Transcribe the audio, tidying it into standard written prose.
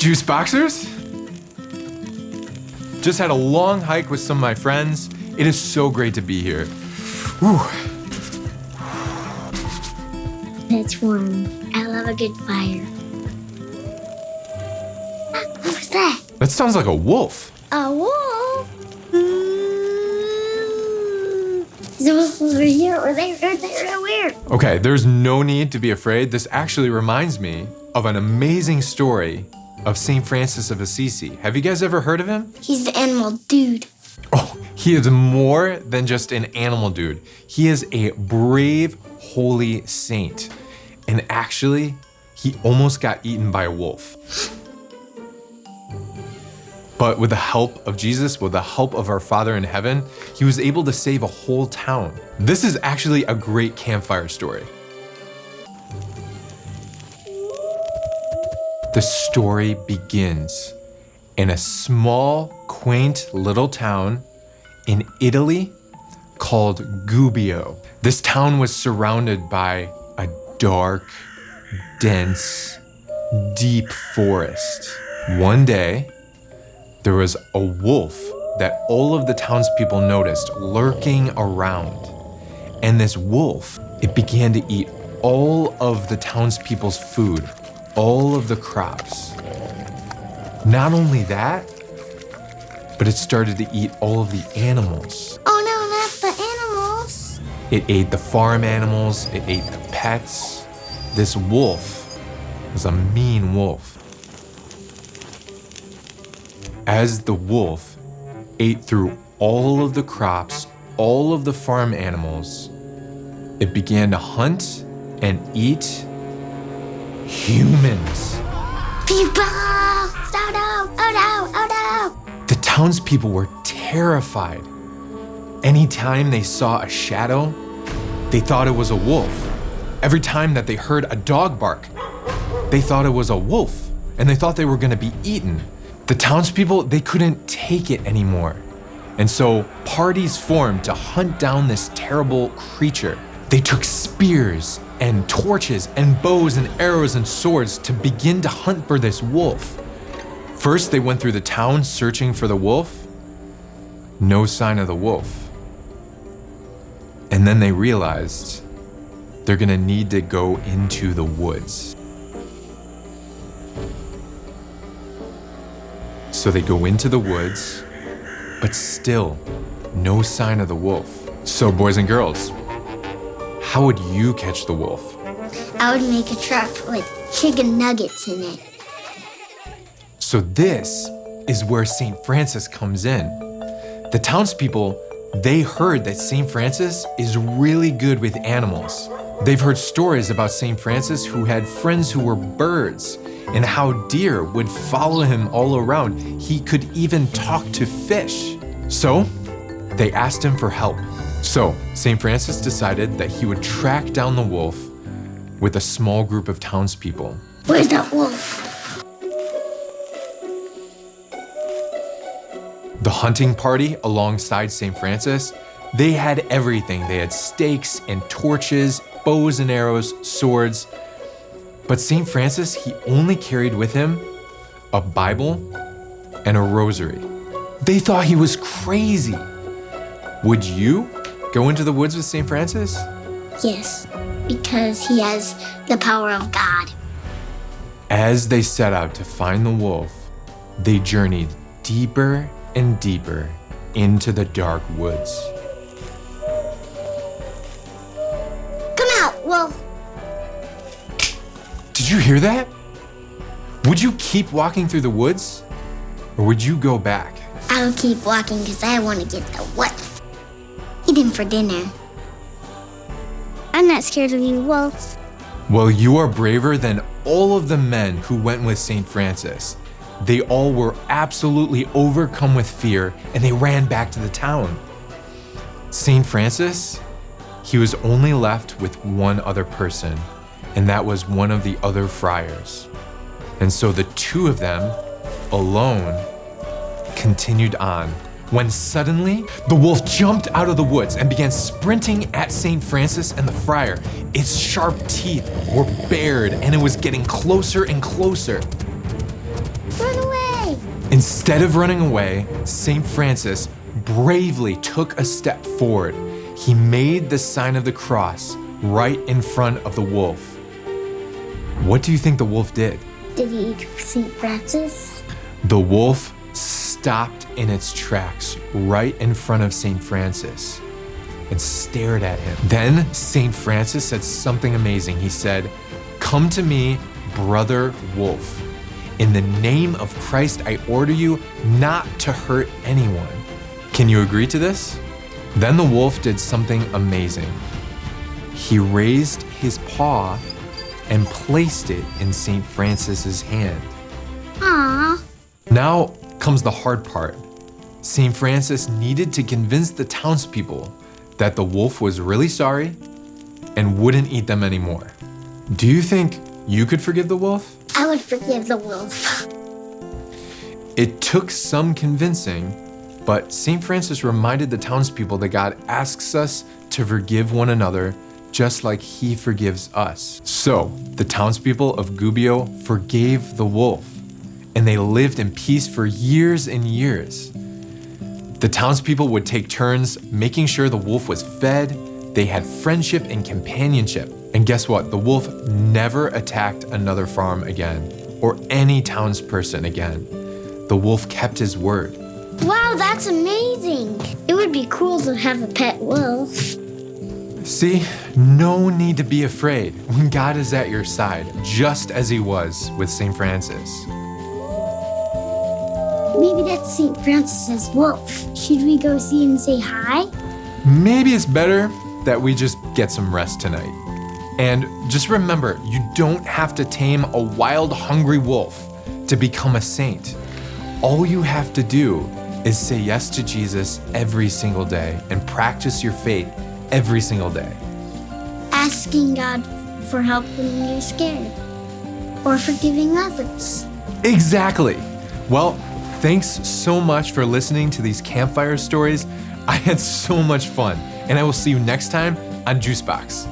Juice boxers? Just had a long hike with some of my friends. It is so great to be here. Whew. It's warm. I love a good fire. What was that? That sounds like a wolf. A wolf? Is a wolf over here or there or where? Okay, there's no need to be afraid. This actually reminds me of an amazing story of St. Francis of Assisi. Have you guys ever heard of him? He's the animal dude. Oh, he is more than just an animal dude. He is a brave, holy saint. And actually, he almost got eaten by a wolf. But with the help of Jesus, with the help of our Father in heaven, he was able to save a whole town. This is actually a great campfire story. The story begins in a small, quaint little town in Italy called Gubbio. This town was surrounded by a dark, dense, deep forest. One day, there was a wolf that all of the townspeople noticed lurking around. And this wolf, it began to eat all of the townspeople's food, all of the crops. Not only that, but it started to eat all of the animals. Oh no, not the animals. It ate the farm animals, it ate the pets. This wolf was a mean wolf. As the wolf ate through all of the crops, all of the farm animals, it began to hunt and eat humans. People! Oh no! Oh no! Oh no! The townspeople were terrified. Anytime they saw a shadow, they thought it was a wolf. Every time that they heard a dog bark, they thought it was a wolf, and they thought they were gonna be eaten. The townspeople, they couldn't take it anymore. And so parties formed to hunt down this terrible creature. They took spears and torches and bows and arrows and swords to begin to hunt for this wolf. First, they went through the town searching for the wolf. No sign of the wolf. And then they realized they're gonna need to go into the woods. So they go into the woods, but still no sign of the wolf. So boys and girls, how would you catch the wolf? I would make a trap with chicken nuggets in it. So this is where St. Francis comes in. The townspeople, they heard that St. Francis is really good with animals. They've heard stories about St. Francis who had friends who were birds and how deer would follow him all around. He could even talk to fish. So they asked him for help. So St. Francis decided that he would track down the wolf with a small group of townspeople. Where's that wolf? The hunting party alongside St. Francis, they had everything. They had stakes and torches, bows and arrows, swords. But St. Francis, he only carried with him a Bible and a rosary. They thought he was crazy. Would you go into the woods with St. Francis? Yes, because he has the power of God. As they set out to find the wolf, they journeyed deeper and deeper into the dark woods. Come out, wolf! Did you hear that? Would you keep walking through the woods, or would you go back? I'll keep walking because I want to get the wolf. Eat him for dinner. I'm not scared of you, wolf. Well, you are braver than all of the men who went with St. Francis. They all were absolutely overcome with fear, and they ran back to the town. St. Francis, he was only left with one other person, and that was one of the other friars. And so the two of them, alone, continued on, when suddenly the wolf jumped out of the woods and began sprinting at St. Francis and the friar. Its sharp teeth were bared, and it was getting closer and closer. Run, Instead of running away, St. Francis bravely took a step forward. He made the sign of the cross right in front of the wolf. What do you think the wolf did? Did he eat St. Francis? The wolf stopped in its tracks right in front of St. Francis and stared at him. Then St. Francis said something amazing. He said, "Come to me, brother wolf. In the name of Christ, I order you not to hurt anyone." Can you agree to this? Then the wolf did something amazing. He raised his paw and placed it in St. Francis's hand. Aww. Now comes the hard part. St. Francis needed to convince the townspeople that the wolf was really sorry and wouldn't eat them anymore. Do you think you could forgive the wolf? I would forgive the wolf. It took some convincing, but St. Francis reminded the townspeople that God asks us to forgive one another just like he forgives us. So the townspeople of Gubbio forgave the wolf, and they lived in peace for years and years. The townspeople would take turns making sure the wolf was fed. They had friendship and companionship. And guess what? The wolf never attacked another farm again or any townsperson again. The wolf kept his word. Wow, that's amazing. It would be cool to have a pet wolf. See, no need to be afraid when God is at your side, just as he was with St. Francis. Maybe that's St. Francis's wolf. Should we go see and say hi? Maybe it's better that we just get some rest tonight. And just remember, you don't have to tame a wild, hungry wolf to become a saint. All you have to do is say yes to Jesus every single day and practice your faith every single day. Asking God for help when you're scared. Or forgiving others. Exactly. Well, thanks so much for listening to these campfire stories. I had so much fun, and I will see you next time on Juicebox.